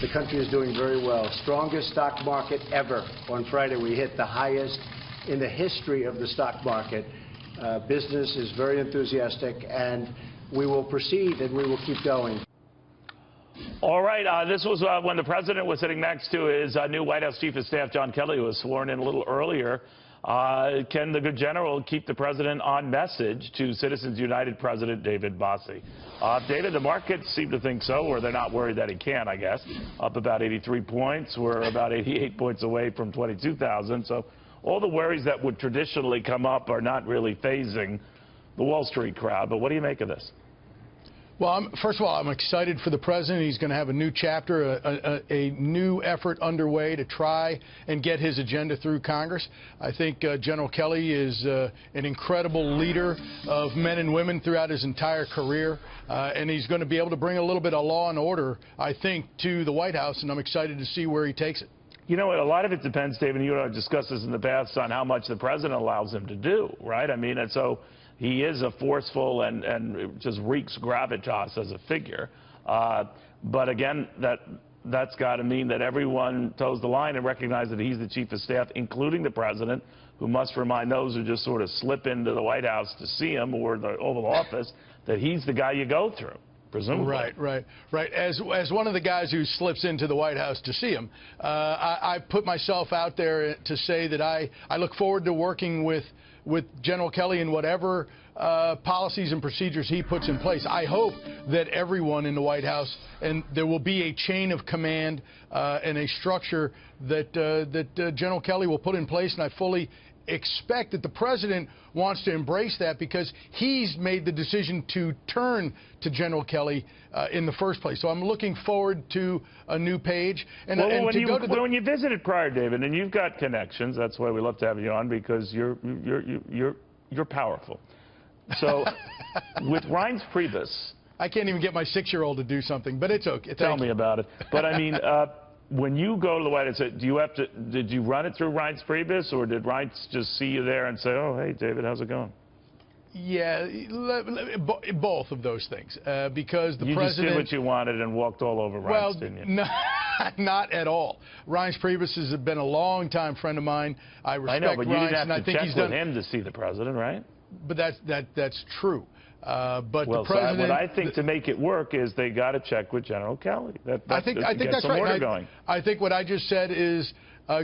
the country is doing very well. Strongest stock market ever. On Friday, we hit the highest in the history of the stock market. Business is very enthusiastic, and we will proceed and we will keep going. All right. This was when the president was sitting next to his new White House Chief of Staff, John Kelly, who was sworn in a little earlier. Can the good general keep the president on message to Citizens United President David Bossie? David, the markets seem to think so, or they're not worried that he can, I guess. Up about 83 points. We're about 88 points away from 22,000. So all the worries that would traditionally come up are not really phasing the Wall Street crowd. But what do you make of this? Well, first of all, I'm excited for the president. He's going to have a new chapter, a new effort underway to try and get his agenda through Congress. I think General Kelly is an incredible leader of men and women throughout his entire career, and he's going to be able to bring a little bit of law and order, I think, to the White House, and I'm excited to see where he takes it. You know what? A lot of it depends, David, and you and I have discussed this in the past, on how much the president allows him to do, right? I mean, and so he is a forceful and just reeks gravitas as a figure. But again, that's got to mean that everyone toes the line and recognizes that he's the chief of staff, including the president, who must remind those who just sort of slip into the White House to see him or the Oval Office that he's the guy you go through. Presumably. Right. As one of the guys who slips into the White House to see him, I put myself out there to say that I look forward to working with General Kelly in whatever policies and procedures he puts in place. I hope that everyone in the White House, and there will be a chain of command and a structure that General Kelly will put in place, and I fully expect that the president wants to embrace that because he's made the decision to turn to General Kelly in the first place. So I'm looking forward to a new page. And, when you visited prior, David, and you've got connections, that's why we love to have you on, because you're powerful. So with Reince Priebus, I can't even get my 6-year-old to do something, but it's okay. Tell me about it. But I mean, when you go to the White House, did you run it through Reince Priebus, or did Reince just see you there and say, oh, hey, David, how's it going? Yeah, both of those things, because the president... You just did what you wanted and walked all over Reince, didn't you? No, not at all. Reince Priebus has been a long-time friend of mine. I respect Reince. I know, but you didn't have to check with him to see the president, right? But that's true. But the president, what I think to make it work is they got to check with General Kelly. I think that's right. I think what I just said is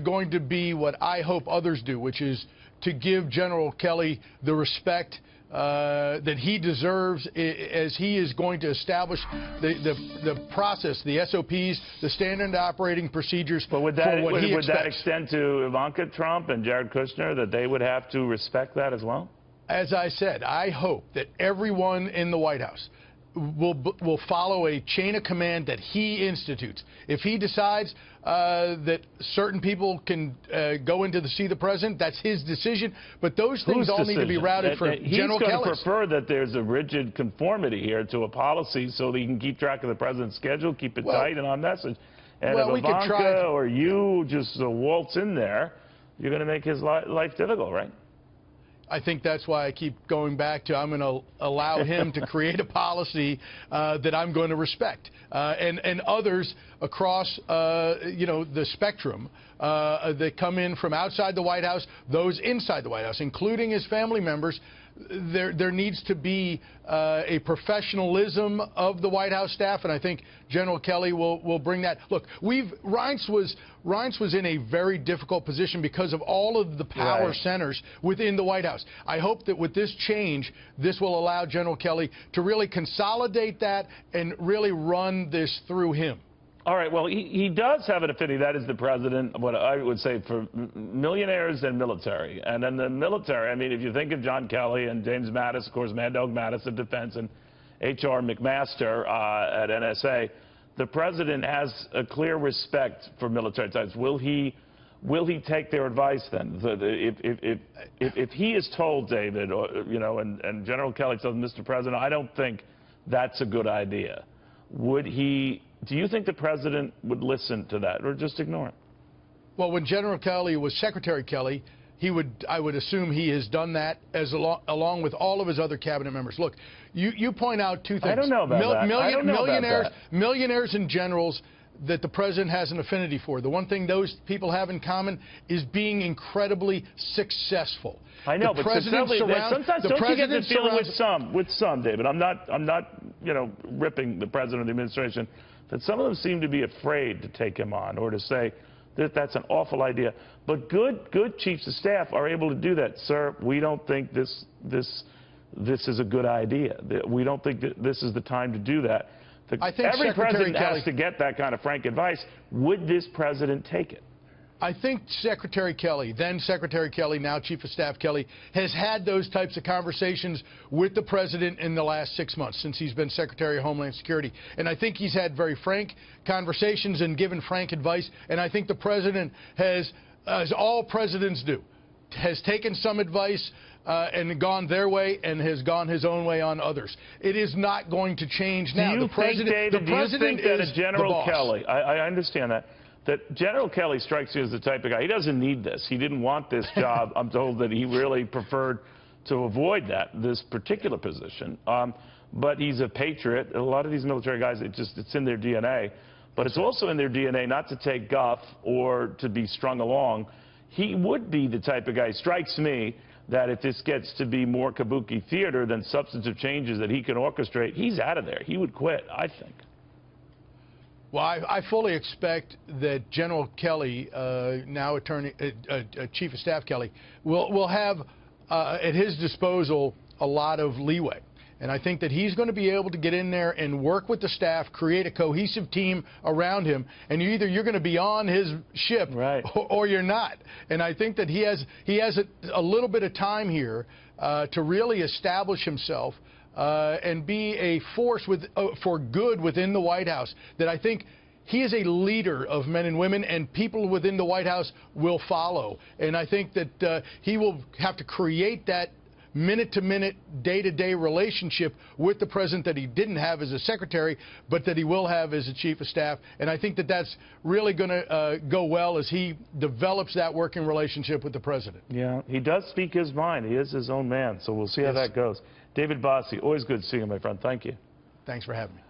going to be what I hope others do, which is to give General Kelly the respect that he deserves, as he is going to establish the process, the SOPs, the standard operating procedures. But would that extend to Ivanka Trump and Jared Kushner, that they would have to respect that as well? As I said, I hope that everyone in the White House will follow a chain of command that he institutes. If he decides that certain people can go in to see the president, that's his decision. But those things all need to be routed for General Kelly. He's going to prefer that there's a rigid conformity here to a policy so that he can keep track of the president's schedule, keep it tight and on message. And if Ivanka or you just waltz in there, you're going to make his life difficult, right? I think that's why I keep going back to I'm going to allow him to create a policy that I'm going to respect. And others across, the spectrum that come in from outside the White House, those inside the White House, including his family members, there needs to be a professionalism of the White House staff, and I think General Kelly will bring that. Look, Reince was in a very difficult position because of all of the power centers within the White House. I hope that with this change, this will allow General Kelly to really consolidate that and really run this through him. All right, well, he does have an affinity, that is the president, what I would say, for millionaires and military. And in the military, I mean, if you think of John Kelly and James Mattis, of course, Mad Dog Mattis of Defense, and H.R. McMaster at NSA, the president has a clear respect for military types. Will he take their advice then? If he is told, David, and General Kelly tells Mr. President, I don't think that's a good idea, do you think the president would listen to that or just ignore it? Well, when General Kelly was Secretary Kelly, I would assume he has done that along with all of his other cabinet members. Look, you point out two things. I don't know about that. Millionaires and generals, that the president has an affinity for. The one thing those people have in common is being incredibly successful. I know, but sometimes don't you get the feeling with some, David? I'm not, you know, ripping the president of the administration, that some of them seem to be afraid to take him on or to say that that's an awful idea. But good chiefs of staff are able to do that. Sir, we don't think this is a good idea. We don't think that this is the time to do that. I think every Secretary president has to get that kind of frank advice. Would this president take it? I think Secretary Kelly, then Secretary Kelly, now Chief of Staff Kelly, has had those types of conversations with the president in the last 6 months since he's been Secretary of Homeland Security. And I think he's had very frank conversations and given frank advice. And I think the president has, as all presidents do, has taken some advice and gone their way and has gone his own way on others. It is not going to change now. Do you think, David, do you think that a General Kelly, I understand that General Kelly strikes you as the type of guy, he doesn't need this. He didn't want this job. I'm told that he really preferred to avoid this particular position. But he's a patriot. A lot of these military guys, it's in their DNA. But it's also in their DNA not to take guff or to be strung along. He would be the type of guy, strikes me, that if this gets to be more kabuki theater than substantive changes that he can orchestrate, he's out of there. He would quit, I think. Well, I fully expect that General Kelly, now Chief of Staff Kelly, will have at his disposal a lot of leeway. And I think that he's going to be able to get in there and work with the staff, create a cohesive team around him, and you're going to be on his ship, right, or you're not. And I think that he has a little bit of time here to really establish himself and be a force for good within the White House. That I think he is a leader of men and women, and people within the White House will follow. And I think that he will have to create that minute-to-minute, day-to-day relationship with the president that he didn't have as a secretary, but that he will have as a chief of staff. And I think that that's really going to go well as he develops that working relationship with the president. Yeah, he does speak his mind. He is his own man, so we'll see how that goes. David Bossie, always good seeing you, my friend. Thank you. Thanks for having me.